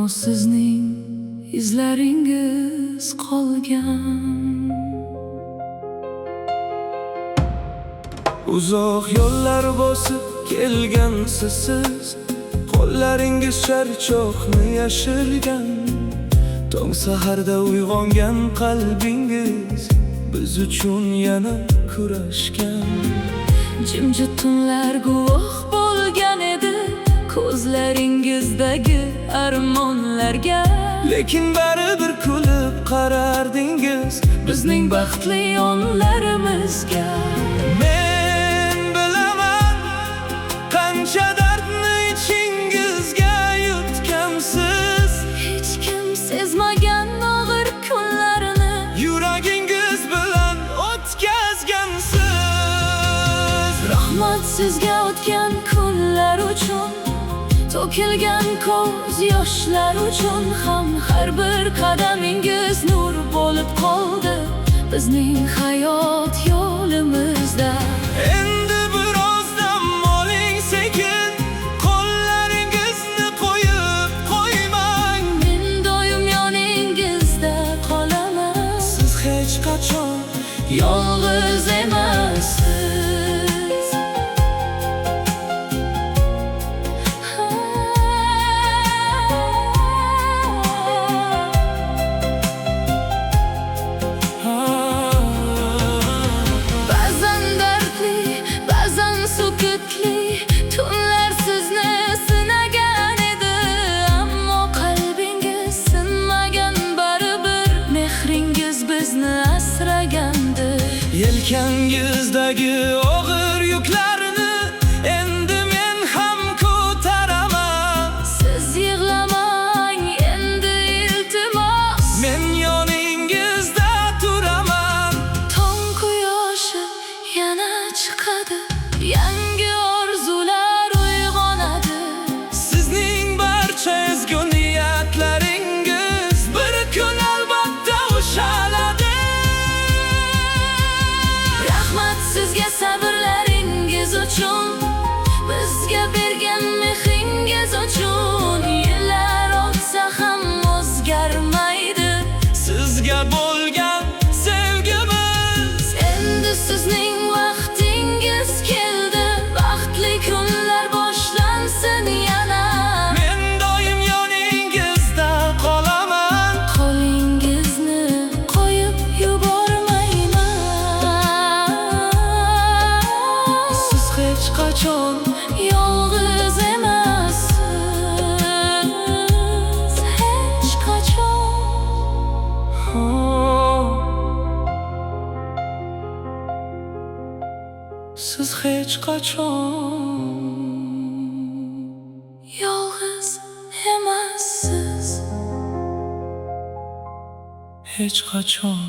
ammo sizning izlaringiz qolgan. Uzoq yo'llar bosib kelgansiz siz, qo'llaringiz charchoqni yashirgan. Tong saharda uyg'ongan qalbingiz biz uchun yana kurashgan. Jimjit tunlar guvoh bo'lgan edi ko'zlaringizdagi armonlarga. Lekin baribir kulib qarardingiz Bizning baxtli onlarimizga. Men bilaman qancha dardni ichingizga yutgansiz. Hech kim sezmagan og'ir kunlarini Yuragingiz bilan o'tkazgansiz. Rahmat sizga o'tgan kunlar uchun, to'kilgan ko'z yoshlar uchun ham. Har bir qadamingiz nur bo'lib qoldi bizning hayot yo'limizda. Endi biroz dam oling sekin, qo'llaringizni qo'yib qo'ymang. Men doim yoningizda qolaman. Siz hech qachon Yolg'iz emassiz. Ba'zan dardli, ba'zan sukutli tunlar sizni sinagan edi, ammo qalbingiz sinmagan. Baribir mehringiz bizni asragandi. Yelkangizdagi og'ir yuklarni endi men ham ko'taraman. Siz yig'lamang endi iltimos, Men yoningizda turaman. tong quyoshi yana chiqadi, yangi orzular uyg'onadi. Sizning barcha ezgu niyatlaringiz bir kun albatta ushaladi. Rahmat sizga sabrlaringiz uchun, bizga bergan mehringiz uchun. Yillar o'tsa ham o'zgarmaydi Sizga bo'lgan sevgimiz. endi sizning vaqtingiz keldi. Baxtli kunlar boshlansin yana. Men doim yoningizda qolaman. Qo'lingizni qo'yib yubormayman. Siz hech qachon Yolg'iz emassiz, hech qachon. Siz hech qachon Yolg'iz emassiz. hech qachon